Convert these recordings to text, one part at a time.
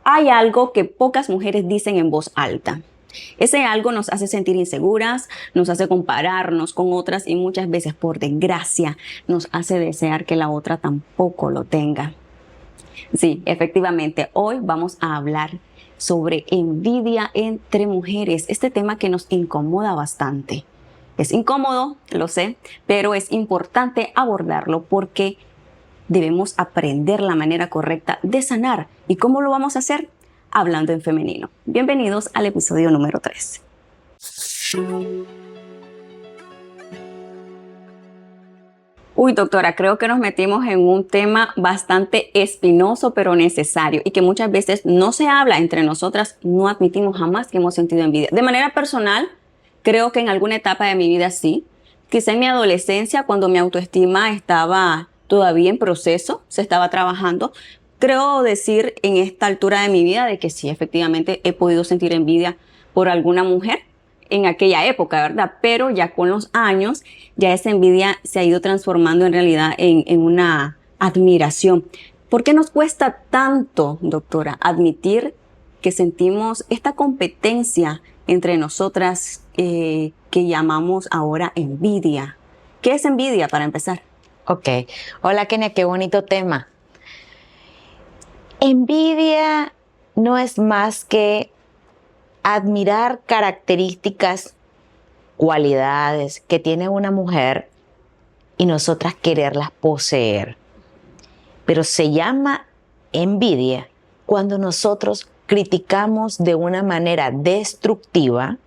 hay algo que pocas mujeres dicen en voz alta. Ese algo nos hace sentir inseguras, nos hace compararnos con otras y muchas veces, por desgracia, nos hace desear que la otra tampoco lo tenga. Sí, efectivamente, hoy vamos a hablar sobre envidia entre mujeres, este tema que nos incomoda bastante. Es incómodo, lo sé, pero es importante abordarlo porque debemos aprender la manera correcta de sanar. ¿Y cómo lo vamos a hacer? Hablando en femenino. Bienvenidos al episodio número 3. Uy, doctora, creo que nos metimos en un tema bastante espinoso, pero necesario, y que muchas veces no se habla entre nosotras, no admitimos jamás que hemos sentido envidia. De manera personal, creo que en alguna etapa de mi vida sí. Quizá en mi adolescencia, cuando mi autoestima estaba todavía en proceso, se estaba trabajando. Creo decir en esta altura de mi vida de que sí, efectivamente he podido sentir envidia por alguna mujer en aquella época, ¿verdad? Pero ya con los años, ya esa envidia se ha ido transformando en realidad en una admiración. ¿Por qué nos cuesta tanto, doctora, admitir que sentimos esta competencia entre nosotras que llamamos ahora envidia? ¿Qué es envidia para empezar? Ok. Hola, Kenia, qué bonito tema. Envidia no es más que admirar características, cualidades que tiene una mujer y nosotras quererlas poseer. Pero se llama envidia cuando nosotros criticamos de una manera destructiva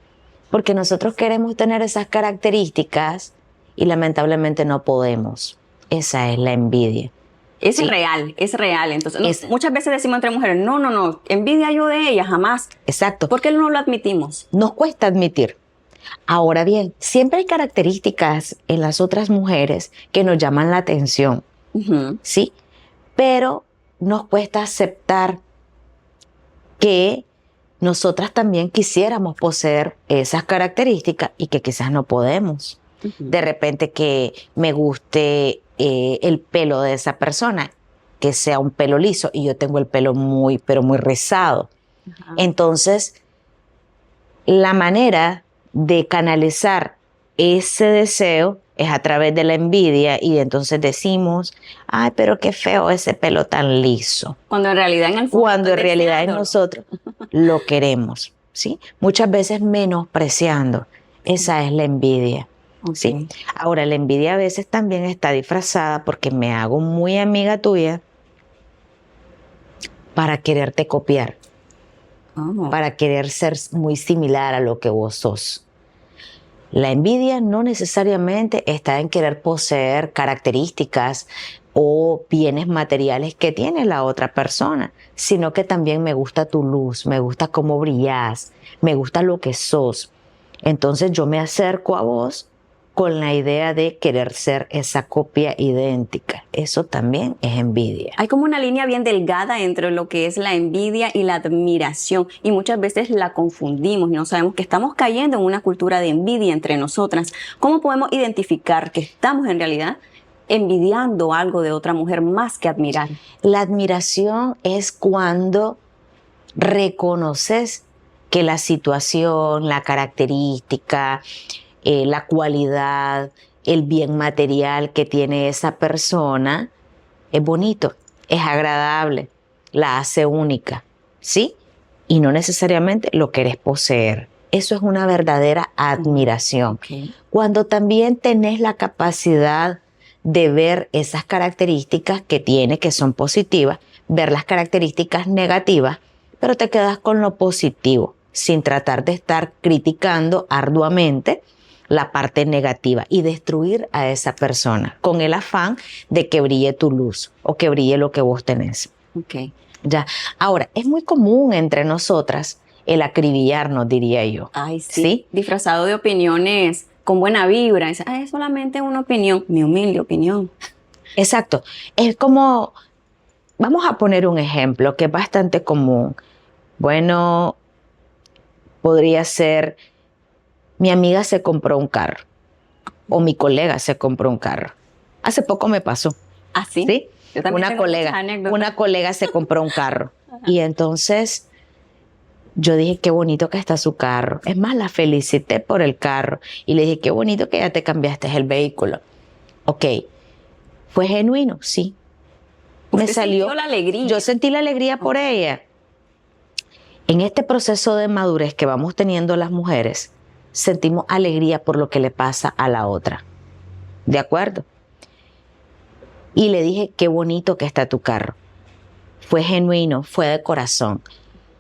porque nosotros queremos tener esas características y lamentablemente no podemos. Esa es la envidia. Es Sí. real, es real. Entonces, muchas veces decimos entre mujeres, no, envidia yo de ella, jamás. Exacto. ¿Por qué no lo admitimos? Nos cuesta admitir. Ahora bien, siempre hay características en las otras mujeres que nos llaman la atención, ¿sí? Pero nos cuesta aceptar que nosotras también quisiéramos poseer esas características y que quizás no podemos. De repente que me guste el pelo de esa persona, que sea un pelo liso y yo tengo el pelo pero muy rizado. Entonces, la manera de canalizar ese deseo es a través de la envidia y entonces decimos, ay, pero qué feo ese pelo tan liso. Cuando en realidad en el fondo Cuando en realidad en nosotros lo queremos, ¿sí? Muchas veces menospreciando. Esa es la envidia. ¿Sí? Ahora, la envidia a veces también está disfrazada porque me hago muy amiga tuya para quererte copiar, para querer ser muy similar a lo que vos sos. La envidia no necesariamente está en querer poseer características o bienes materiales que tiene la otra persona, sino que también me gusta tu luz, me gusta cómo brillás, me gusta lo que sos. Entonces yo me acerco a vos con la idea de querer ser esa copia idéntica. Eso también es envidia. Hay como una línea bien delgada entre lo que es la envidia y la admiración, y muchas veces la confundimos y no sabemos que estamos cayendo en una cultura de envidia entre nosotras. ¿Cómo podemos identificar que estamos en realidad envidiando algo de otra mujer más que admirar? La admiración es cuando reconoces que la situación, la característica, la cualidad, el bien material que tiene esa persona es bonito, es agradable, la hace única, ¿sí? Y no necesariamente lo querés poseer. Eso es una verdadera admiración. Cuando también tenés la capacidad de ver esas características que tiene, que son positivas, ver las características negativas, pero te quedas con lo positivo, sin tratar de estar criticando arduamente la parte negativa y destruir a esa persona con el afán de que brille tu luz o que brille lo que vos tenés. Ya. Ahora, es muy común entre nosotras el acribillarnos, diría yo. Ay, sí. Disfrazado de opiniones con buena vibra. Es solamente una opinión, mi humilde opinión. Exacto. Es como, vamos a poner un ejemplo que es bastante común. Bueno, podría ser, mi amiga se compró un carro o mi colega se compró un carro. Hace poco me pasó. ¿Ah, sí? ¿Sí? Yo también Una colega se compró un carro. Y entonces yo dije, qué bonito que está su carro. Es más, la felicité por el carro. Y le dije, qué bonito que ya te cambiaste el vehículo. Ok, ¿fue genuino? Sí. Me Usted salió sintió la alegría. Yo sentí la alegría por ella. En este proceso de madurez que vamos teniendo las mujeres, sentimos alegría por lo que le pasa a la otra. ¿De acuerdo? Y le dije, qué bonito que está tu carro. Fue genuino, fue de corazón.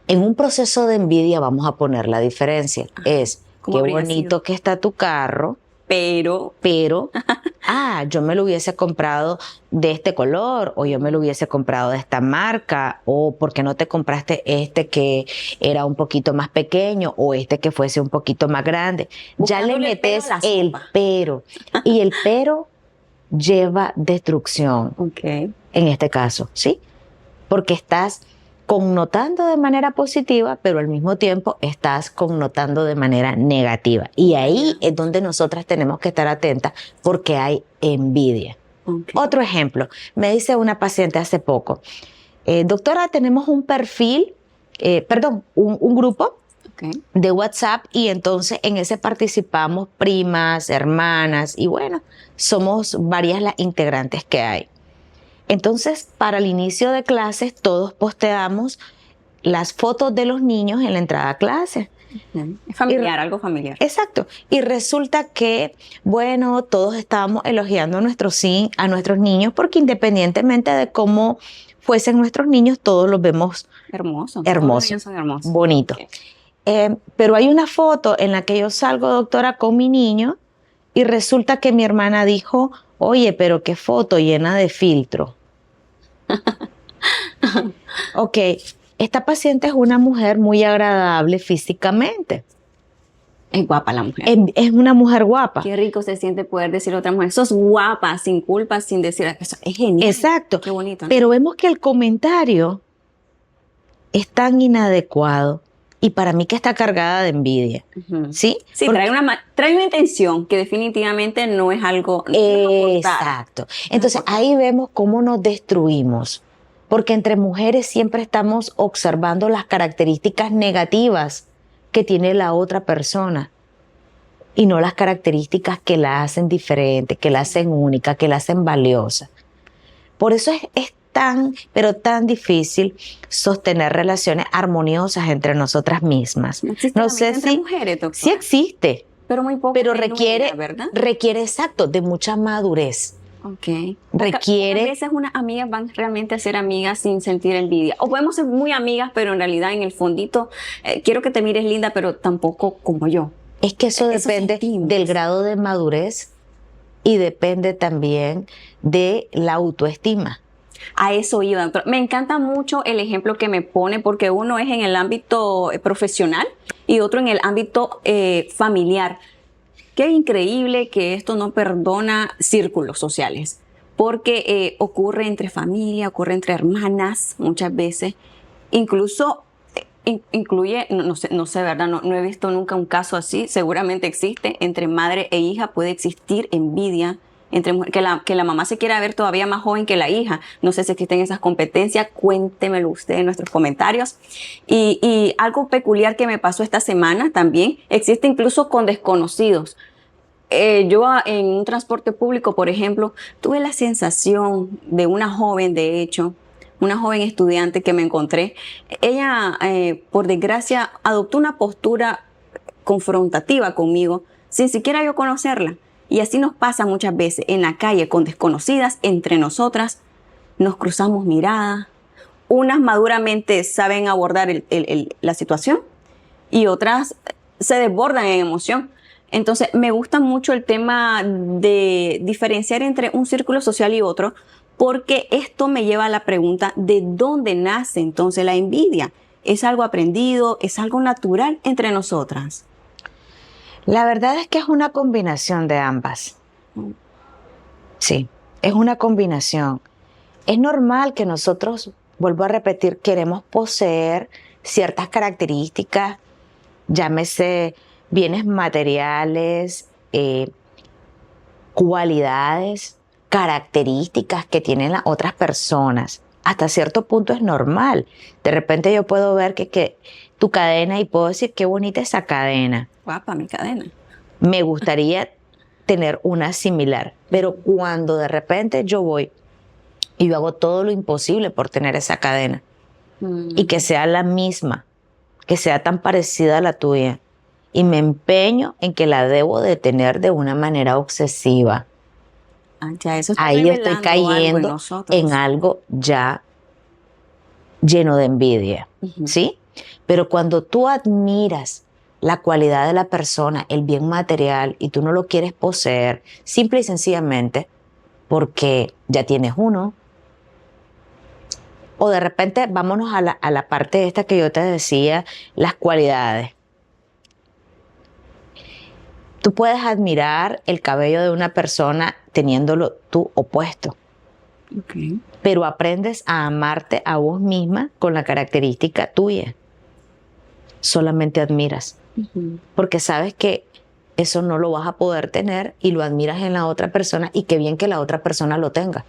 En un proceso de envidia vamos a poner la diferencia. Es, qué bonito que está tu carro, pero, yo me lo hubiese comprado de este color, o yo me lo hubiese comprado de esta marca, o ¿por qué no te compraste este que era un poquito más pequeño, o este que fuese un poquito más grande? Ya le metes el pero, y el pero lleva destrucción, en este caso, ¿sí? Porque estás connotando de manera positiva, pero al mismo tiempo estás connotando de manera negativa. Y ahí es donde nosotras tenemos que estar atentas porque hay envidia. Otro ejemplo, me dice una paciente hace poco, doctora, tenemos un perfil, un grupo de WhatsApp y entonces en ese participamos primas, hermanas y bueno, somos varias las integrantes que hay. Entonces, para el inicio de clases, todos posteamos las fotos de los niños en la entrada a clase. Es familiar, algo familiar. Exacto. Y resulta que, bueno, todos estábamos elogiando a nuestros niños porque independientemente de cómo fuesen nuestros niños, todos los vemos hermosos. Todos los niños son hermosos. Bonitos. Pero hay una foto en la que yo salgo, doctora, con mi niño y resulta que mi hermana dijo, oye, pero qué foto llena de filtro. Ok, esta paciente es una mujer muy agradable físicamente. Es guapa la mujer. Es una mujer guapa. Qué rico se siente poder decir a otra mujer, sos guapa, sin culpa, sin decir eso. Es genial. Exacto. Qué bonito, ¿no? Pero vemos que el comentario es tan inadecuado y para mí que está cargada de envidia. ¿Sí? Sí, trae una intención que definitivamente no es algo. Exacto. Entonces ahí vemos cómo nos destruimos. Porque entre mujeres siempre estamos observando las características negativas que tiene la otra persona y no las características que la hacen diferente, que la hacen única, que la hacen valiosa. Por eso es tan, pero tan difícil sostener relaciones armoniosas entre nosotras mismas. No sé si entre mujeres, doctora. Sí existe, pero muy poco. Pero requiere exacto de mucha madurez. Requiere. A veces unas amigas van realmente a ser amigas sin sentir envidia. O podemos ser muy amigas, pero en realidad en el fondito quiero que te mires linda, pero tampoco como yo. Es que eso depende del grado de madurez y depende también de la autoestima. A eso iba, doctor. Me encanta mucho el ejemplo que me pone porque uno es en el ámbito profesional y otro en el ámbito familiar. Qué increíble que esto no perdona círculos sociales, porque ocurre entre familia, ocurre entre hermanas muchas veces, incluso incluye, no sé, ¿verdad? No he visto nunca un caso así, seguramente existe, entre madre e hija puede existir envidia, entre que la mamá se quiera ver todavía más joven que la hija. No sé si existen esas competencias, cuéntemelo usted en nuestros comentarios. Y algo peculiar que me pasó esta semana también, existe incluso con desconocidos. Yo en un transporte público, por ejemplo, tuve la sensación de una joven, de hecho, una joven estudiante que me encontré. Ella, por desgracia, adoptó una postura confrontativa conmigo, sin siquiera yo conocerla. Y así nos pasa muchas veces en la calle con desconocidas, entre nosotras, nos cruzamos miradas. Unas maduramente saben abordar la situación y otras se desbordan en emoción. Entonces, me gusta mucho el tema de diferenciar entre un círculo social y otro, porque esto me lleva a la pregunta de dónde nace entonces la envidia. ¿Es algo aprendido? ¿Es algo natural entre nosotras? La verdad es que es una combinación de ambas. Sí, es una combinación. Es normal que nosotros, vuelvo a repetir, queremos poseer ciertas características, llámese bienes materiales, cualidades, características que tienen las otras personas. hasta cierto punto es normal. De repente yo puedo ver que tu cadena y puedo decir, qué bonita esa cadena. Guapa mi cadena. Me gustaría tener una similar. Pero cuando de repente yo voy y yo hago todo lo imposible por tener esa cadena y que sea la misma, que sea tan parecida a la tuya, y me empeño en que la debo de tener de una manera obsesiva, Ya eso está ahí estoy revelando algo en cayendo nosotros. en algo ya lleno de envidia, ¿sí? Pero cuando tú admiras la cualidad de la persona, el bien material, y tú no lo quieres poseer, simple y sencillamente porque ya tienes uno, o de repente vámonos a la parte esta que yo te decía, las cualidades. Tú puedes admirar el cabello de una persona teniéndolo tú opuesto. Okay. Pero aprendes a amarte a vos misma con la característica tuya. Solamente admiras. Porque sabes que eso no lo vas a poder tener y lo admiras en la otra persona, y qué bien que la otra persona lo tenga.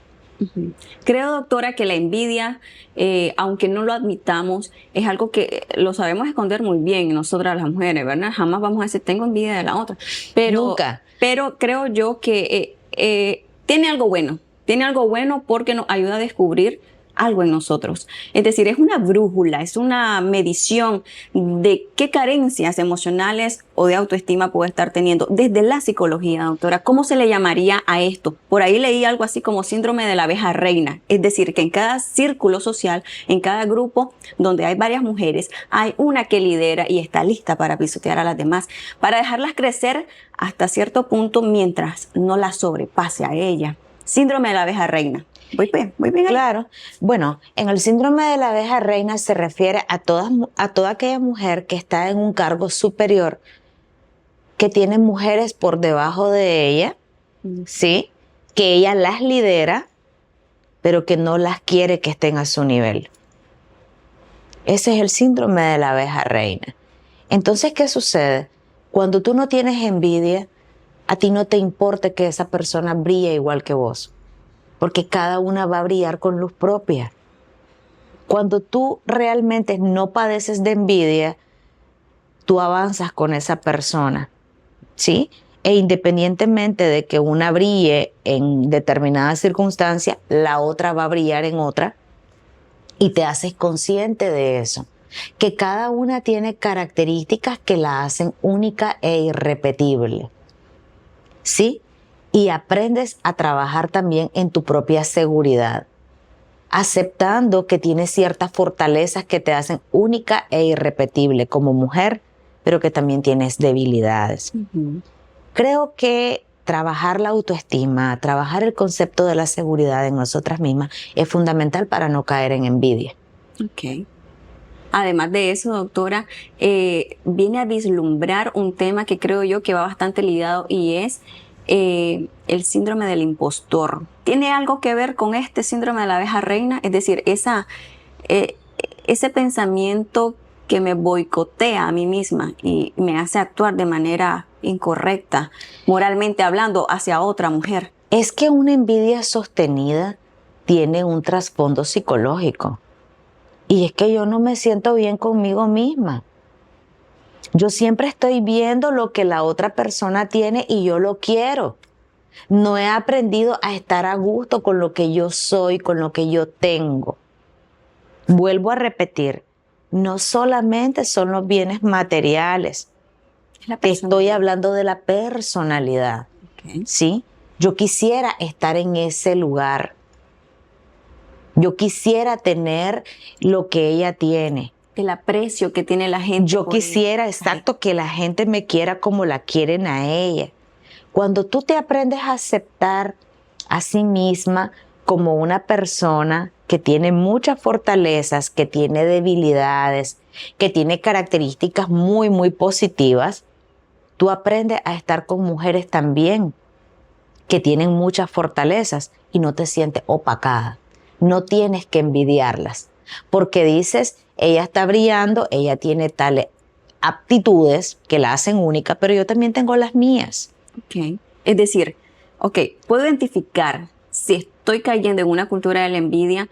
Creo, doctora, que la envidia, aunque no lo admitamos, es algo que lo sabemos esconder muy bien nosotras las mujeres, ¿verdad? Jamás vamos a decir, tengo envidia de la otra. Pero, Nunca. Pero creo yo que tiene algo bueno porque nos ayuda a descubrir algo en nosotros. Es decir, es una brújula, es una medición de qué carencias emocionales o de autoestima puede estar teniendo desde la psicología, doctora. ¿Cómo se le llamaría a esto? Por ahí leí algo así como síndrome de la abeja reina. Es decir, que en cada círculo social, en cada grupo donde hay varias mujeres, hay una que lidera y está lista para pisotear a las demás, para dejarlas crecer hasta cierto punto mientras no las sobrepase a ella. Síndrome de la abeja reina. Voy bien. Claro. Bueno, en el síndrome de la abeja reina se refiere a toda aquella mujer que está en un cargo superior, que tiene mujeres por debajo de ella, ¿sí? Que ella las lidera, pero que no las quiere que estén a su nivel. Ese es el síndrome de la abeja reina. Entonces, ¿qué sucede? Cuando tú no tienes envidia, a ti no te importa que esa persona brille igual que vos, porque cada una va a brillar con luz propia. Cuando tú realmente no padeces de envidia, tú avanzas con esa persona, ¿sí? E independientemente de que una brille en determinada circunstancia, la otra va a brillar en otra, y te haces consciente de eso, que cada una tiene características que la hacen única e irrepetible, ¿sí? Y aprendes a trabajar también en tu propia seguridad, aceptando que tienes ciertas fortalezas que te hacen única e irrepetible como mujer, pero que también tienes debilidades. Creo que trabajar la autoestima, trabajar el concepto de la seguridad en nosotras mismas es fundamental para no caer en envidia. Ok. Además de eso, doctora, viene a vislumbrar un tema que creo yo que va bastante ligado, y es el síndrome del impostor. ¿Tiene algo que ver con este síndrome de la abeja reina? Es decir, ese pensamiento que me boicotea a mí misma y me hace actuar de manera incorrecta, moralmente hablando, hacia otra mujer. Es que una envidia sostenida tiene un trasfondo psicológico. Y es que yo no me siento bien conmigo misma. Yo siempre estoy viendo lo que la otra persona tiene y yo lo quiero. No he aprendido a estar a gusto con lo que yo soy, con lo que yo tengo. Vuelvo a repetir, no solamente son los bienes materiales. Te estoy hablando de la personalidad. Okay. ¿Sí? Yo quisiera estar en ese lugar. Yo quisiera tener lo que ella tiene. El aprecio que tiene la gente. Yo quisiera, exacto, que la gente me quiera como la quieren a ella. Cuando tú te aprendes a aceptar a sí misma como una persona que tiene muchas fortalezas, que tiene debilidades, que tiene características muy, muy positivas, tú aprendes a estar con mujeres también que tienen muchas fortalezas y no te sientes opacada. No tienes que envidiarlas, porque dices, ella está brillando, ella tiene tales aptitudes que la hacen única, pero yo también tengo las mías. Okay. Es decir, puedo identificar si estoy cayendo en una cultura de la envidia,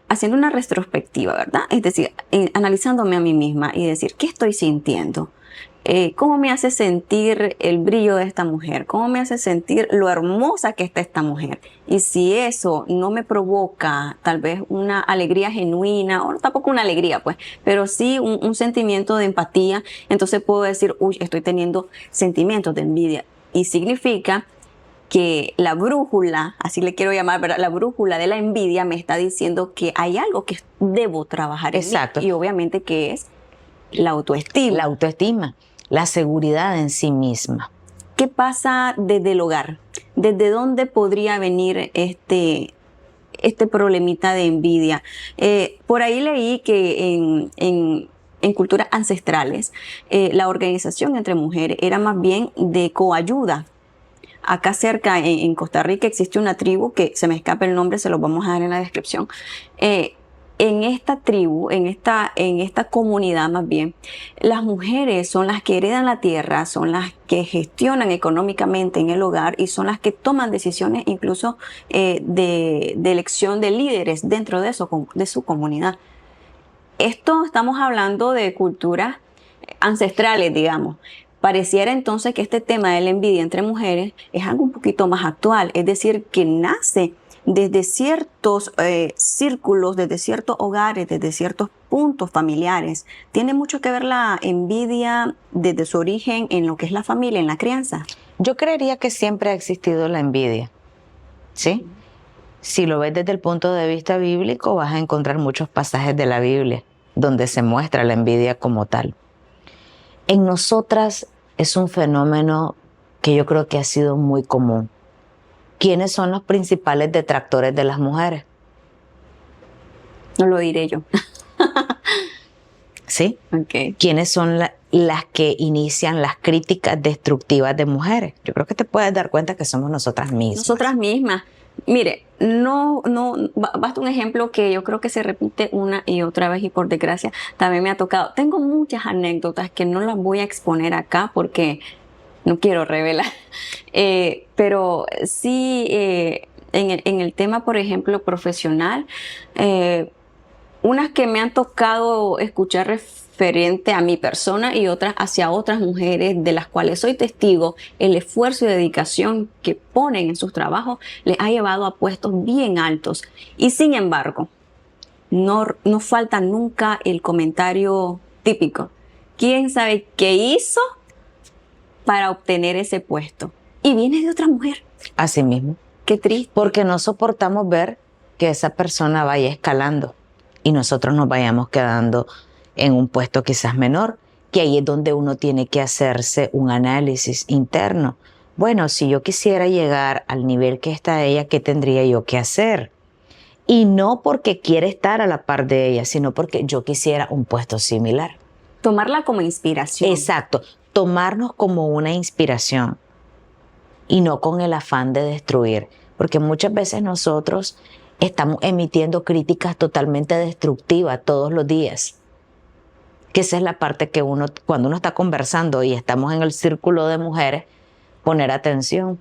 haciendo una retrospectiva, ¿verdad? Es decir, analizándome a mí misma y decir, ¿qué estoy sintiendo? ¿Cómo me hace sentir el brillo de esta mujer? ¿Cómo me hace sentir lo hermosa que está esta mujer? Y si eso no me provoca tal vez una alegría genuina, o tampoco una alegría, pues, pero sí un sentimiento de empatía, entonces puedo decir, uy, estoy teniendo sentimientos de envidia. Y significa que la brújula, así le quiero llamar, ¿verdad? La brújula de la envidia me está diciendo que hay algo que debo trabajar en Exacto. mí. Y obviamente que es la autoestima. La autoestima, la seguridad en sí misma. ¿Qué pasa desde el hogar? ¿Desde dónde podría venir este problemita de envidia? Por ahí leí que en culturas ancestrales la organización entre mujeres era más bien de coayuda. Acá cerca en Costa Rica existe una tribu que se me escapa el nombre, se lo vamos a dar en la descripción. En esta tribu, en esta comunidad más bien, las mujeres son las que heredan la tierra, son las que gestionan económicamente en el hogar y son las que toman decisiones incluso de elección de líderes dentro de su comunidad. Esto estamos hablando de culturas ancestrales, digamos. Pareciera entonces que este tema de la envidia entre mujeres es algo un poquito más actual, es decir, que nace desde ciertos círculos, desde ciertos hogares, desde ciertos puntos familiares. Tiene mucho que ver la envidia desde su origen en lo que es la familia, en la crianza. Yo creería que siempre ha existido la envidia, ¿sí? Si lo ves desde el punto de vista bíblico, vas a encontrar muchos pasajes de la Biblia donde se muestra la envidia como tal. En nosotras es un fenómeno que yo creo que ha sido muy común. ¿Quiénes son los principales detractores de las mujeres? No lo diré yo. ¿Sí? Okay. ¿Quiénes son las que inician las críticas destructivas de mujeres? Yo creo que te puedes dar cuenta que somos nosotras mismas. Nosotras mismas. Mire, basta un ejemplo que yo creo que se repite una y otra vez y por desgracia también me ha tocado. Tengo muchas anécdotas que no las voy a exponer acá porque no quiero revelar, pero sí en el tema, por ejemplo, profesional, unas que me han tocado escuchar referente a mi persona y otras hacia otras mujeres de las cuales soy testigo, el esfuerzo y dedicación que ponen en sus trabajos les ha llevado a puestos bien altos. Y sin embargo, no falta nunca el comentario típico. ¿Quién sabe qué hizo para obtener ese puesto? Y viene de otra mujer. Así mismo. Qué triste. Porque no soportamos ver que esa persona vaya escalando y nosotros nos vayamos quedando en un puesto quizás menor, que ahí es donde uno tiene que hacerse un análisis interno. Bueno, si yo quisiera llegar al nivel que está ella, ¿qué tendría yo que hacer? Y no porque quiera estar a la par de ella, sino porque yo quisiera un puesto similar. Tomarla como inspiración. Exacto, tomarnos como una inspiración y no con el afán de destruir, porque muchas veces nosotros estamos emitiendo críticas totalmente destructivas todos los días. Que esa es la parte que cuando uno está conversando y estamos en el círculo de mujeres, poner atención,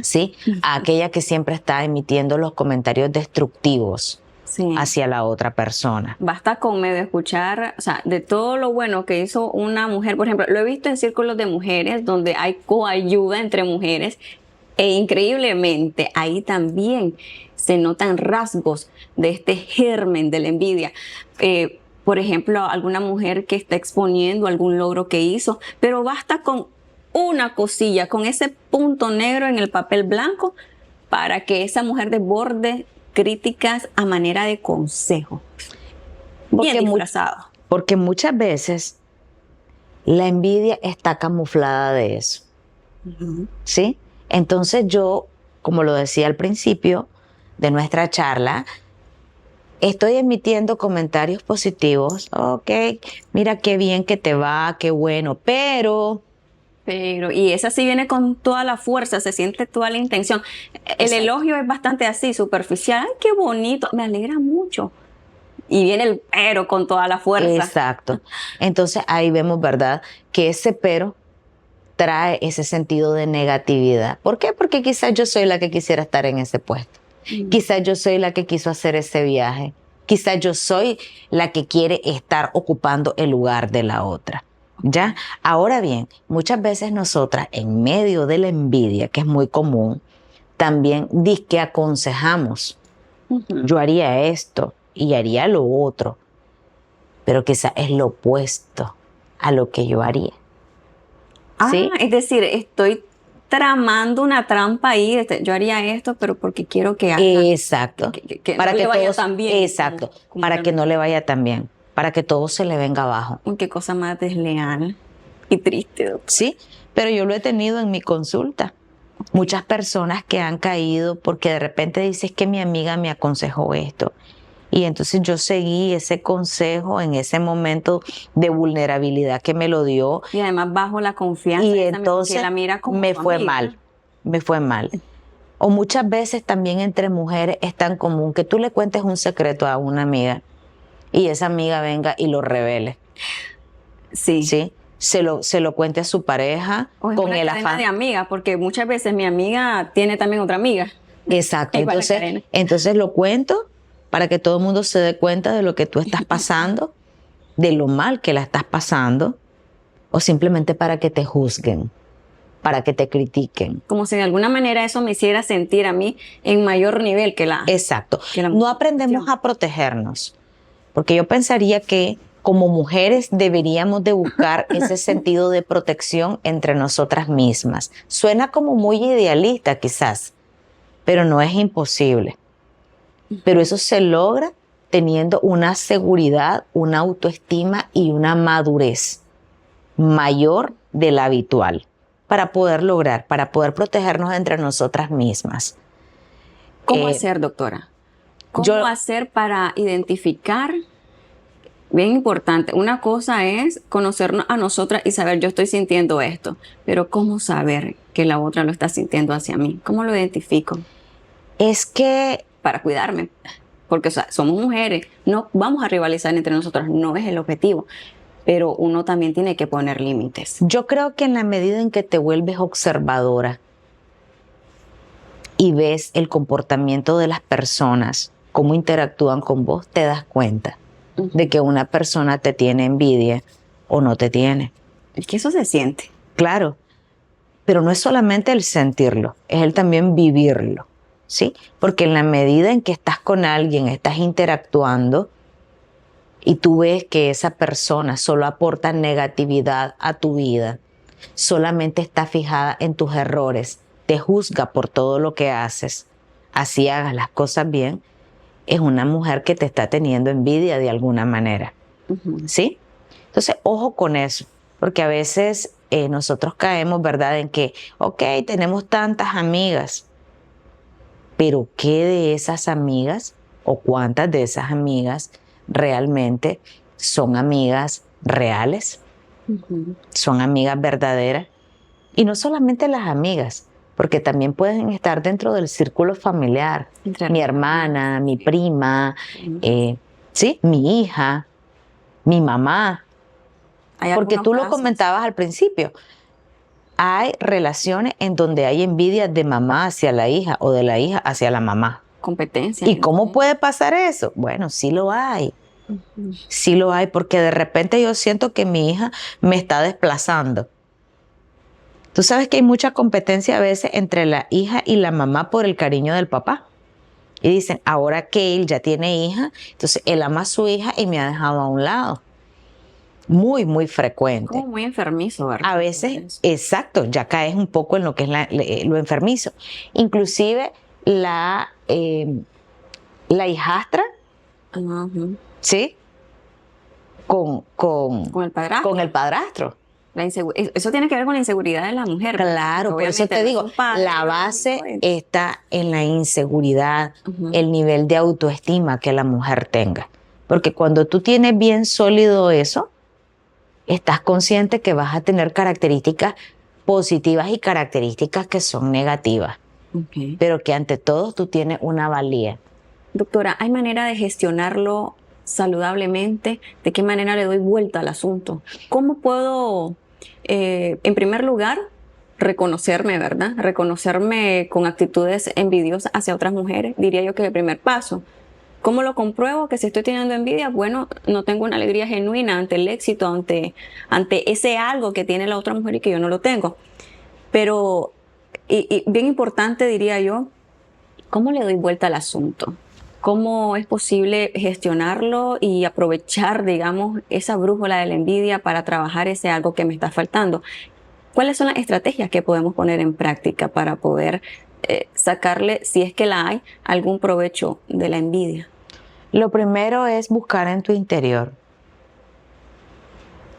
¿sí? A aquella que siempre está emitiendo los comentarios destructivos hacia la otra persona. Basta con medio escuchar, o sea, de todo lo bueno que hizo una mujer, por ejemplo, lo he visto en círculos de mujeres donde hay coayuda entre mujeres e increíblemente ahí también se notan rasgos de este germen de la envidia. Por ejemplo, alguna mujer que está exponiendo algún logro que hizo, pero basta con una cosilla, con ese punto negro en el papel blanco para que esa mujer desborde críticas a manera de consejo. Bien disfrazado. Porque muchas veces la envidia está camuflada de eso. ¿Sí? Entonces yo, como lo decía al principio de nuestra charla, estoy emitiendo comentarios positivos. Ok, mira qué bien que te va, qué bueno, pero, y esa sí viene con toda la fuerza, se siente toda la intención. El elogio es bastante así, superficial. Ay, qué bonito, me alegra mucho. Y viene el pero con toda la fuerza. Exacto. Entonces ahí vemos, ¿verdad?, que ese pero trae ese sentido de negatividad. ¿Por qué? Porque quizás yo soy la que quisiera estar en ese puesto. Quizás yo soy la que quiso hacer ese viaje. Quizás yo soy la que quiere estar ocupando el lugar de la otra. ¿Ya? Ahora bien, muchas veces nosotras, en medio de la envidia, que es muy común, también que aconsejamos. Yo haría esto y haría lo otro, pero quizás es lo opuesto a lo que yo haría. ¿Sí? Es decir, estoy tramando una trampa ahí. Yo haría esto, pero porque quiero que haga. Exacto. Que para no que le vaya todos, tan bien. exacto. Para que no le vaya tan bien. Para que todo se le venga abajo. Qué cosa más desleal y triste, doctor. Sí, pero yo lo he tenido en mi consulta. Muchas personas que han caído porque de repente dices que mi amiga me aconsejó esto. Y entonces yo seguí ese consejo en ese momento de vulnerabilidad que me lo dio. Y además bajo la confianza. Y entonces la mira como me fue mal, me fue mal. O muchas veces también entre mujeres es tan común que tú le cuentes un secreto a una amiga y esa amiga venga y lo revele. Sí. ¿Sí? Se lo cuente a su pareja o es con una el cadena afán de amiga, porque muchas veces mi amiga tiene también otra amiga. Exacto. Entonces lo cuento para que todo el mundo se dé cuenta de lo que tú estás pasando, de lo mal que la estás pasando, o simplemente para que te juzguen, para que te critiquen. Como si de alguna manera eso me hiciera sentir a mí en mayor nivel que la... Exacto. Que la no aprendemos a protegernos, porque yo pensaría que como mujeres deberíamos de buscar ese sentido de protección entre nosotras mismas. Suena como muy idealista quizás, pero no es imposible. Pero eso se logra teniendo una seguridad, una autoestima y una madurez mayor de la habitual para poder protegernos entre nosotras mismas. ¿Cómo hacer, doctora? ¿Cómo hacer para identificar? Bien importante. Una cosa es conocernos a nosotras y saber yo estoy sintiendo esto, pero ¿cómo saber que la otra lo está sintiendo hacia mí? ¿Cómo lo identifico? Es que para cuidarme, porque somos mujeres, no vamos a rivalizar entre nosotras, no es el objetivo, pero uno también tiene que poner límites. Yo creo que en la medida en que te vuelves observadora y ves el comportamiento de las personas, cómo interactúan con vos, te das cuenta de que una persona te tiene envidia o no te tiene. Es que eso se siente. Claro, pero no es solamente el sentirlo, es el también vivirlo, ¿sí? Porque en la medida en que estás con alguien, estás interactuando y tú ves que esa persona solo aporta negatividad a tu vida, solamente está fijada en tus errores, te juzga por todo lo que haces, así hagas las cosas bien, es una mujer que te está teniendo envidia de alguna manera, ¿sí? Entonces, ojo con eso, porque a veces nosotros caemos, ¿verdad?, en que, ok, tenemos tantas amigas, pero ¿qué de esas amigas o cuántas de esas amigas realmente son amigas reales? Son amigas verdaderas. Y no solamente las amigas, porque también pueden estar dentro del círculo familiar. Mi hermana, mi prima, ¿sí? Mi hija, mi mamá. Porque tú lo comentabas al principio. Hay relaciones en donde hay envidia de mamá hacia la hija o de la hija hacia la mamá. Competencia. ¿Y cómo puede pasar eso? Bueno, sí lo hay. Sí lo hay, porque de repente yo siento que mi hija me está desplazando. Tú sabes que hay mucha competencia a veces entre la hija y la mamá por el cariño del papá. Y dicen, ahora que él ya tiene hija, entonces él ama a su hija y me ha dejado a un lado. Muy, muy frecuente. Como muy enfermizo, ¿verdad? A veces, exacto, ya caes un poco en lo que es lo enfermizo. Inclusive la hijastra, ¿sí? Con el padrastro. Con el padrastro. Eso tiene que ver con la inseguridad de la mujer. Claro, por eso te digo, la base está en la inseguridad, el nivel de autoestima que la mujer tenga. Porque cuando tú tienes bien sólido eso, estás consciente que vas a tener características positivas y características que son negativas. Pero que ante todo tú tienes una valía. Doctora, ¿hay manera de gestionarlo saludablemente? ¿De qué manera le doy vuelta al asunto? ¿Cómo puedo En primer lugar, reconocerme, ¿verdad? Reconocerme con actitudes envidiosas hacia otras mujeres, diría yo que es el primer paso. ¿Cómo lo compruebo? Que si estoy teniendo envidia, bueno, no tengo una alegría genuina ante el éxito, ante ese algo que tiene la otra mujer y que yo no lo tengo. Pero, y bien importante, diría yo, ¿cómo le doy vuelta al asunto? ¿Cómo es posible gestionarlo y aprovechar, digamos, esa brújula de la envidia para trabajar ese algo que me está faltando? ¿Cuáles son las estrategias que podemos poner en práctica para poder sacarle, si es que la hay, algún provecho de la envidia? Lo primero es buscar en tu interior.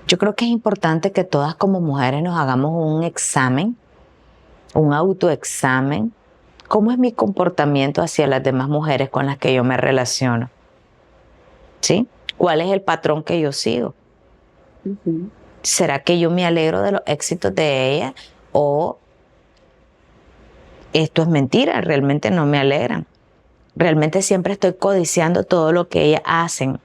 Yo creo que es importante que todas como mujeres nos hagamos un examen, un autoexamen. ¿Cómo es mi comportamiento hacia las demás mujeres con las que yo me relaciono? ¿Sí? ¿Cuál es el patrón que yo sigo? Ujú. ¿Será que yo me alegro de los éxitos de ella o esto es mentira? Realmente no me alegran. Realmente siempre estoy codiciando todo lo que ellas hacen,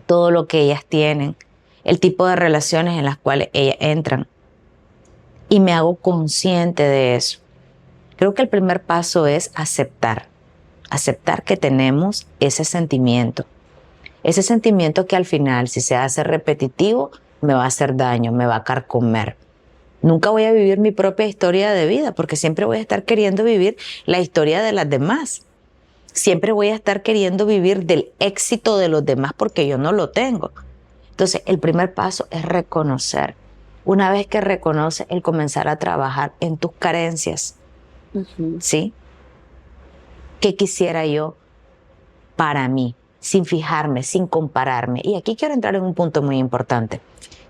todo lo que ellas tienen, el tipo de relaciones en las cuales ellas entran. Y me hago consciente de eso. Creo que el primer paso es aceptar que tenemos ese sentimiento que al final, si se hace repetitivo, me va a hacer daño, me va a carcomer. Nunca voy a vivir mi propia historia de vida porque siempre voy a estar queriendo vivir la historia de las demás. Siempre voy a estar queriendo vivir del éxito de los demás porque yo no lo tengo. Entonces, el primer paso es reconocer. Una vez que reconoces, el comenzar a trabajar en tus carencias. Ujú. ¿Sí? ¿Qué quisiera yo para mí? Sin fijarme, sin compararme. Y aquí quiero entrar en un punto muy importante,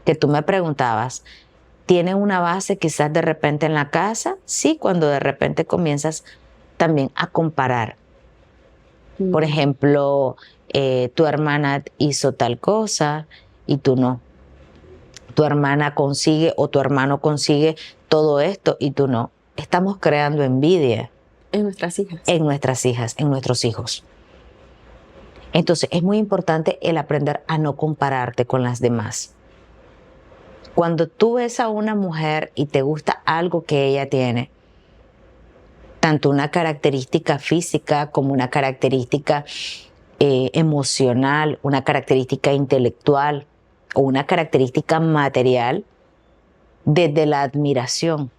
que tú me preguntabas, ¿tiene una base quizás de repente en la casa? Sí, cuando de repente comienzas también a comparar. Por ejemplo, tu hermana hizo tal cosa y tú no. Tu hermana consigue o tu hermano consigue todo esto y tú no. Estamos creando envidia En nuestras hijas. en nuestras hijas, en nuestros hijos. Entonces es muy importante el aprender a no compararte con las demás. Cuando tú ves a una mujer y te gusta algo que ella tiene, tanto una característica física como una característica emocional, una característica intelectual o una característica material, desde la admiración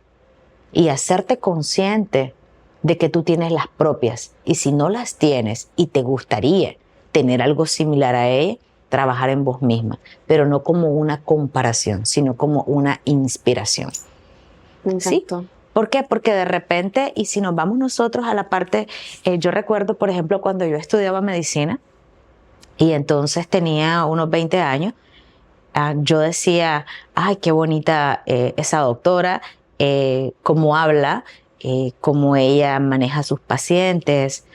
y hacerte consciente de que tú tienes las propias y si no las tienes y te gustaría tener algo similar a ella, trabajar en vos misma, pero no como una comparación, sino como una inspiración. ¿Sí? ¿Por qué? Porque de repente, y si nos vamos nosotros a la parte, yo recuerdo, por ejemplo, cuando yo estudiaba medicina y entonces tenía unos 20 años, yo decía, ay, qué bonita esa doctora, cómo habla, cómo ella maneja a sus pacientes,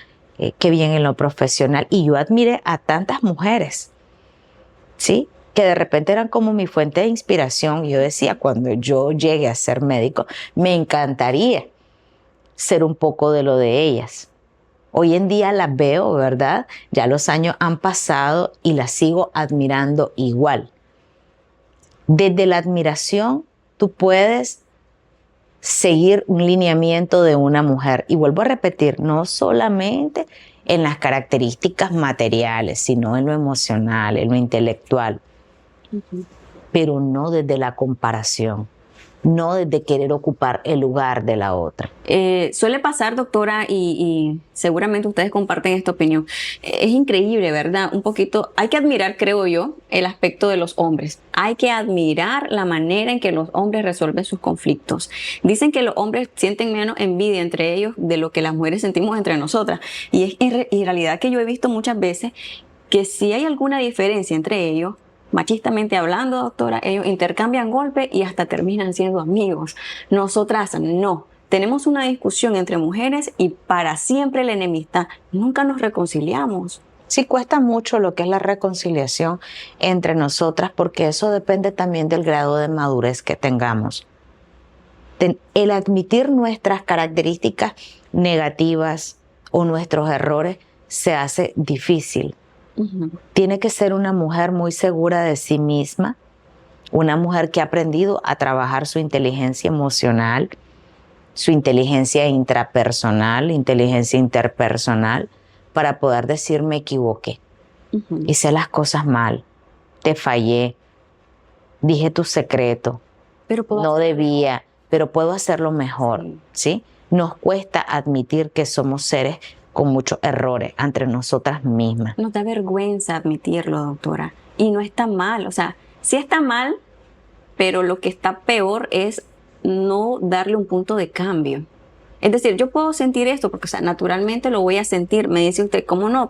qué bien en lo profesional. Y yo admiré a tantas mujeres, ¿sí? Que de repente eran como mi fuente de inspiración. Yo decía, cuando yo llegue a ser médico, me encantaría ser un poco de lo de ellas. Hoy en día las veo, ¿verdad? Ya los años han pasado y las sigo admirando igual. Desde la admiración, tú puedes seguir un lineamiento de una mujer. Y vuelvo a repetir, no solamente en las características materiales, sino en lo emocional, en lo intelectual. Pero no desde la comparación, no desde querer ocupar el lugar de la otra. Suele pasar, doctora, y seguramente ustedes comparten esta opinión. Es increíble, ¿verdad? Un poquito, hay que admirar, creo yo, el aspecto de los hombres. Hay que admirar la manera en que los hombres resuelven sus conflictos. Dicen que los hombres sienten menos envidia entre ellos de lo que las mujeres sentimos entre nosotras. Y es en realidad que yo he visto muchas veces que si hay alguna diferencia entre ellos, machistamente hablando, doctora, ellos intercambian golpes y hasta terminan siendo amigos. Nosotras no. Tenemos una discusión entre mujeres y para siempre la enemistad. Nunca nos reconciliamos. Sí cuesta mucho lo que es la reconciliación entre nosotras porque eso depende también del grado de madurez que tengamos. El admitir nuestras características negativas o nuestros errores se hace difícil. Tiene que ser una mujer muy segura de sí misma, Una mujer que ha aprendido a trabajar su inteligencia emocional, su inteligencia intrapersonal, inteligencia interpersonal, para poder decir me equivoqué, hice las cosas mal, te fallé, dije tu secreto, Pero no debía, pero puedo hacerlo mejor, ¿sí? Nos cuesta admitir que somos seres con muchos errores entre nosotras mismas. Nos da vergüenza admitirlo, doctora. Y no está mal, o sea, sí está mal, pero lo que está peor es no darle un punto de cambio. Es decir, yo puedo sentir esto porque, o sea, naturalmente lo voy a sentir. Me dice usted, ¿cómo no?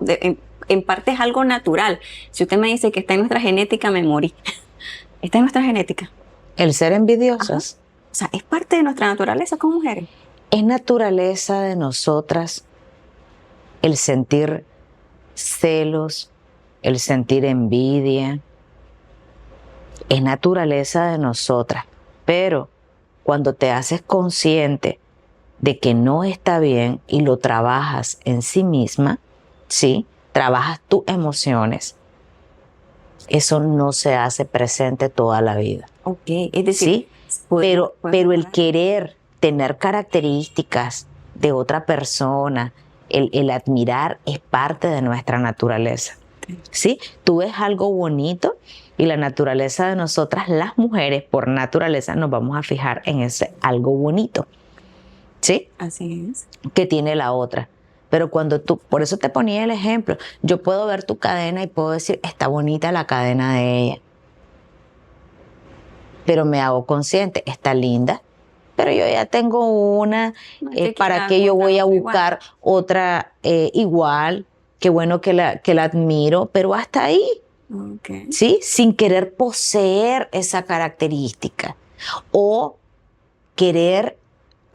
En parte es algo natural. Si usted me dice que está en nuestra genética, me morí. Está en nuestra genética. El ser envidiosas. O sea, es parte de nuestra naturaleza como mujeres. Es naturaleza de nosotras el sentir celos, el sentir envidia. Es naturaleza de nosotras. Pero cuando te haces consciente de que no está bien y lo trabajas en sí misma, ¿sí? Trabajas tus emociones, eso no se hace presente toda la vida. Ok, es decir, ¿sí? Pero el querer tener características de otra persona, el admirar es parte de nuestra naturaleza. ¿Sí? Tú ves algo bonito y la naturaleza de nosotras, las mujeres, por naturaleza, nos vamos a fijar en ese algo bonito. ¿Sí? Así es. Que tiene la otra. Pero cuando tú, por eso te ponía el ejemplo, yo puedo ver tu cadena y puedo decir, está bonita la cadena de ella. Pero me hago consciente, está linda, pero yo ya tengo una, ¿para qué yo voy a buscar otra igual? Qué bueno que la admiro, pero hasta ahí. Okay. ¿Sí? Sin querer poseer esa característica o querer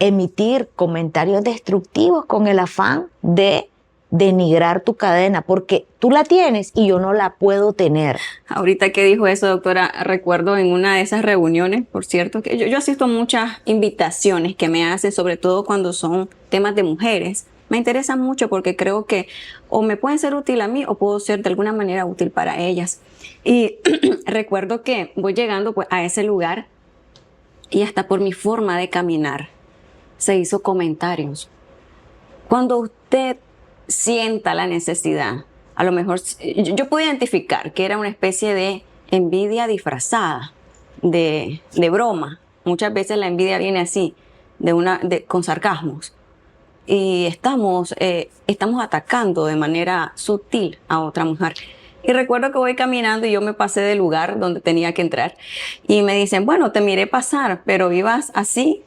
emitir comentarios destructivos con el afán de denigrar tu cadena, porque tú la tienes y yo no la puedo tener. Ahorita que dijo eso, doctora, recuerdo en una de esas reuniones, por cierto, que yo asisto a muchas invitaciones que me hacen, sobre todo cuando son temas de mujeres. Me interesan mucho porque creo que o me pueden ser útil a mí o puedo ser de alguna manera útil para ellas. Y recuerdo que voy llegando pues, a ese lugar y hasta por mi forma de caminar se hizo comentarios. Cuando usted sienta la necesidad, a lo mejor yo puedo identificar que era una especie de envidia disfrazada, de broma. Muchas veces la envidia viene así, con sarcasmos. Y estamos atacando de manera sutil a otra mujer. Y recuerdo que voy caminando y yo me pasé del lugar donde tenía que entrar. Y me dicen, bueno, te miré pasar, pero ibas así.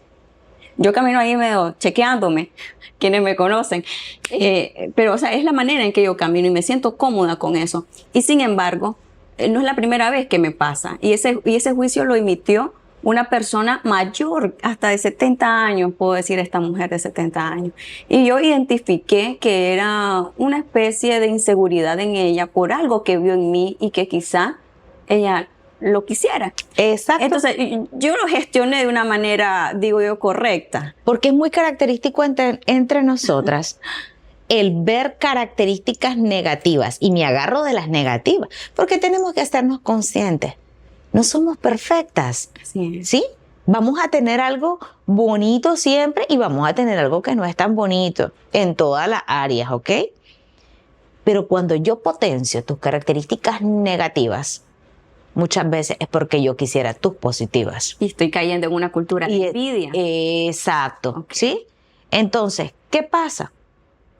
Yo camino ahí medio chequeándome, quienes me conocen. Pero, o sea, es la manera en que yo camino y me siento cómoda con eso. Y sin embargo, no es la primera vez que me pasa. Y ese juicio lo emitió una persona mayor, hasta de 70 años, puedo decir esta mujer de 70 años. Y yo identifiqué que era una especie de inseguridad en ella por algo que vio en mí y que quizá ella lo quisiera. Exacto. Entonces, yo lo gestioné de una manera, digo yo, correcta. Porque es muy característico entre nosotras el ver características negativas, y me agarro de las negativas, porque tenemos que hacernos conscientes. No somos perfectas, ¿sí? Vamos a tener algo bonito siempre y vamos a tener algo que no es tan bonito en todas las áreas, ¿ok? Pero cuando yo potencio tus características negativas, muchas veces es porque yo quisiera tus positivas. Y estoy cayendo en una cultura de envidia. Exacto, okay. ¿Sí? Entonces, ¿qué pasa?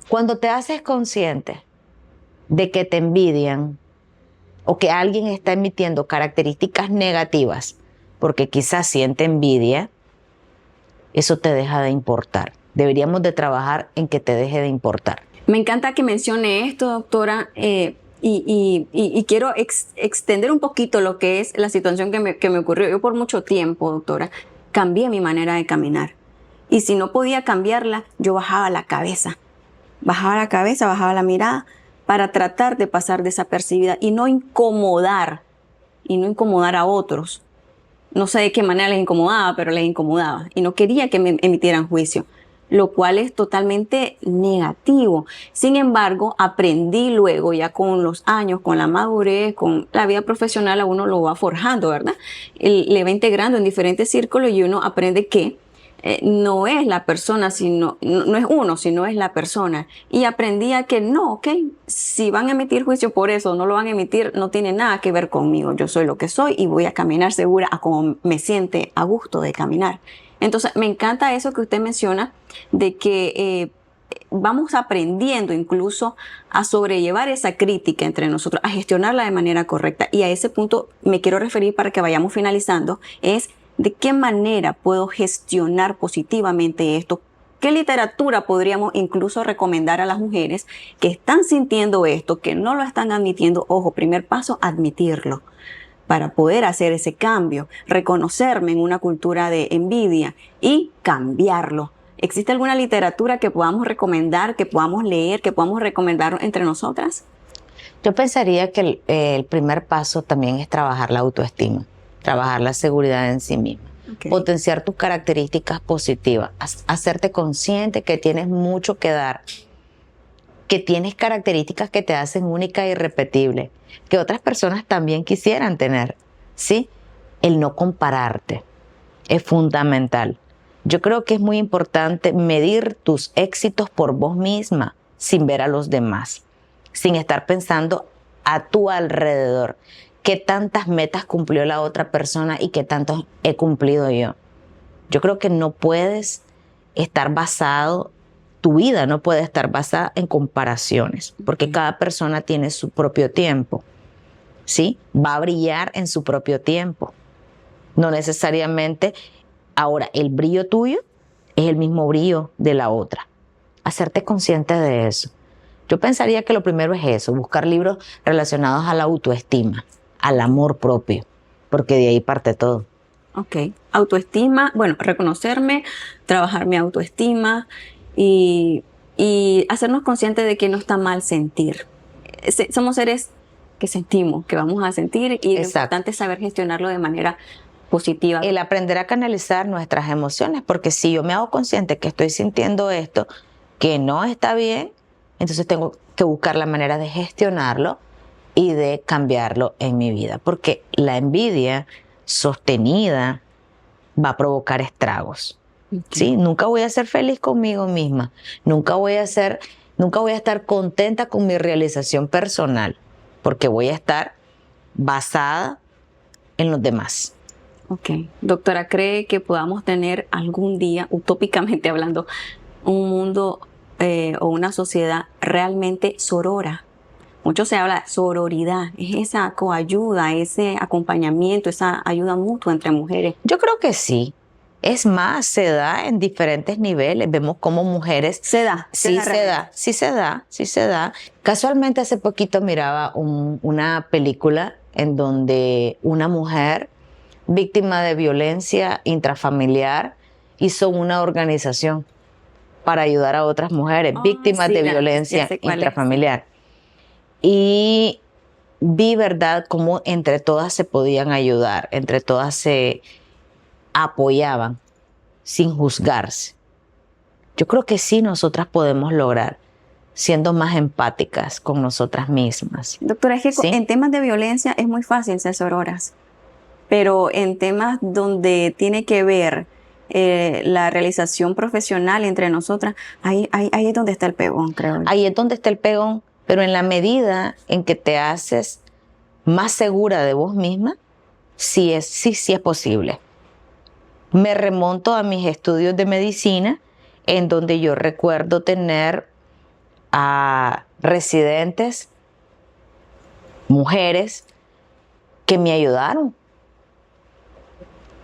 Cuando te haces consciente de que te envidian o que alguien está emitiendo características negativas porque quizás siente envidia, eso te deja de importar. Deberíamos de trabajar en que te deje de importar. Me encanta que mencione esto, doctora, y quiero extender un poquito lo que es la situación que me ocurrió. Yo por mucho tiempo, doctora, cambié mi manera de caminar. Y si no podía cambiarla, yo bajaba la cabeza. Bajaba la cabeza, bajaba la mirada para tratar de pasar desapercibida y no incomodar a otros. No sé de qué manera les incomodaba, pero les incomodaba. Y no quería que me emitieran juicio. lo cual es totalmente negativo. Sin embargo, aprendí luego, ya con los años, con la madurez, con la vida profesional, a uno lo va forjando, ¿verdad? Le va integrando en diferentes círculos y uno aprende que no es la persona, sino, no es uno, sino es la persona. Y aprendí a que no, ok, si van a emitir juicio por eso, no lo van a emitir, no tiene nada que ver conmigo. Yo soy lo que soy y voy a caminar segura a como me siente a gusto de caminar. Entonces, me encanta eso que usted menciona de que vamos aprendiendo incluso a sobrellevar esa crítica entre nosotros, a gestionarla de manera correcta. Y a ese punto me quiero referir para que vayamos finalizando, es de qué manera puedo gestionar positivamente esto. ¿Qué literatura podríamos incluso recomendar a las mujeres que están sintiendo esto, que no lo están admitiendo? Ojo, primer paso, admitirlo. Para poder hacer ese cambio, reconocerme en una cultura de envidia y cambiarlo. ¿Existe alguna literatura que podamos recomendar, que podamos leer, que podamos recomendar entre nosotras? Yo pensaría que el primer paso también es trabajar la autoestima, trabajar la seguridad en sí misma, potenciar tus características positivas, hacerte consciente que tienes mucho que dar, que tienes características que te hacen única e irrepetible, que otras personas también quisieran tener, ¿sí? El no compararte es fundamental. Yo creo que es muy importante medir tus éxitos por vos misma, sin ver a los demás, sin estar pensando a tu alrededor, qué tantas metas cumplió la otra persona y qué tantos he cumplido yo. Yo creo que no puedes estar basado, tu vida no puede estar basada en comparaciones, porque cada persona tiene su propio tiempo, ¿sí? Va a brillar en su propio tiempo. No necesariamente, ahora, el brillo tuyo es el mismo brillo de la otra. Hacerte consciente de eso. Yo pensaría que lo primero es eso, buscar libros relacionados a la autoestima, al amor propio, porque de ahí parte todo. Ok, autoestima, bueno, reconocerme, trabajar mi autoestima y hacernos conscientes de que no está mal sentir. Somos seres que sentimos, que vamos a sentir y lo importante es saber gestionarlo de manera positiva. El aprender a canalizar nuestras emociones, porque si yo me hago consciente que estoy sintiendo esto, que no está bien, entonces tengo que buscar la manera de gestionarlo y de cambiarlo en mi vida, porque la envidia sostenida va a provocar estragos. ¿Sí? Nunca voy a ser feliz conmigo misma, nunca voy a estar contenta con mi realización personal, porque voy a estar basada en los demás. Ok. Doctora, ¿cree que podamos tener algún día, utópicamente hablando, un mundo o una sociedad realmente sorora? Mucho se habla de sororidad, es esa coayuda, ese acompañamiento, esa ayuda mutua entre mujeres. Yo creo que sí. Es más, se da en diferentes niveles. Vemos cómo mujeres... Se da. Sí se da. Casualmente hace poquito miraba una película en donde una mujer víctima de violencia intrafamiliar hizo una organización para ayudar a otras mujeres víctimas de violencia intrafamiliar. Y vi, ¿verdad?, cómo entre todas se podían ayudar, entre todas se apoyaban sin juzgarse. Yo creo que sí nosotras podemos lograr siendo más empáticas con nosotras mismas. Doctora, es que ¿sí? En temas de violencia es muy fácil ser sororas, pero en temas donde tiene que ver la realización profesional entre nosotras, ahí es donde está el pegón, creo. Ahí es donde está el pegón, pero en la medida en que te haces más segura de vos misma, sí es posible. Me remonto a mis estudios de medicina, en donde yo recuerdo tener a residentes, mujeres, que me ayudaron,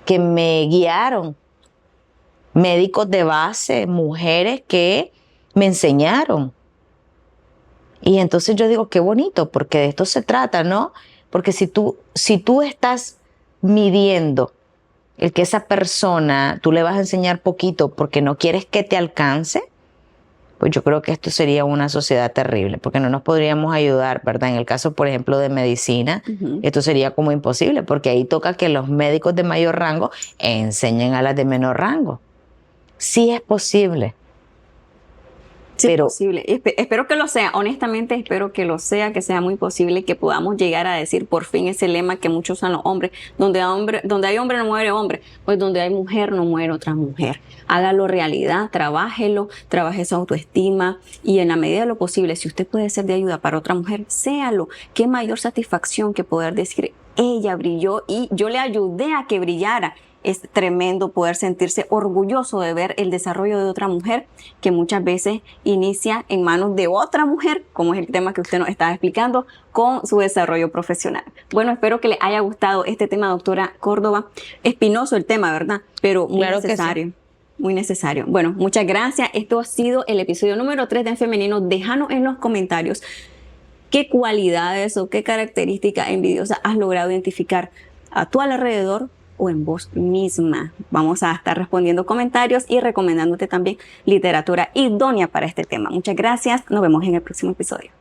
que me guiaron, médicos de base, mujeres que me enseñaron. Y entonces yo digo, qué bonito, porque de esto se trata, ¿no? Porque si tú estás midiendo el que esa persona, tú le vas a enseñar poquito porque no quieres que te alcance, pues yo creo que esto sería una sociedad terrible, porque no nos podríamos ayudar, ¿verdad? En el caso, por ejemplo, de medicina, esto sería como imposible, porque ahí toca que los médicos de mayor rango enseñen a las de menor rango. Sí es posible, Sí, pero es posible. Espero que lo sea. Honestamente, espero que lo sea, que sea muy posible que podamos llegar a decir por fin ese lema que muchos usan los hombres, donde hay hombre no muere hombre, pues donde hay mujer no muere otra mujer. Hágalo realidad, trabájelo, trabaje su autoestima y en la medida de lo posible, si usted puede ser de ayuda para otra mujer, séalo. Qué mayor satisfacción que poder decir, ella brilló y yo le ayudé a que brillara. Es tremendo poder sentirse orgulloso de ver el desarrollo de otra mujer que muchas veces inicia en manos de otra mujer, como es el tema que usted nos estaba explicando, con su desarrollo profesional. Bueno, espero que le haya gustado este tema, doctora Córdoba. Espinoso el tema, ¿verdad? Pero muy Claro que necesario. sí. Muy necesario. Bueno, muchas gracias. Esto ha sido el episodio número 3 de En Femenino. Déjanos en los comentarios qué cualidades o qué características envidiosas has logrado identificar a tu alrededor o en vos misma. Vamos a estar respondiendo comentarios y recomendándote también literatura idónea para este tema. Muchas gracias. Nos vemos en el próximo episodio.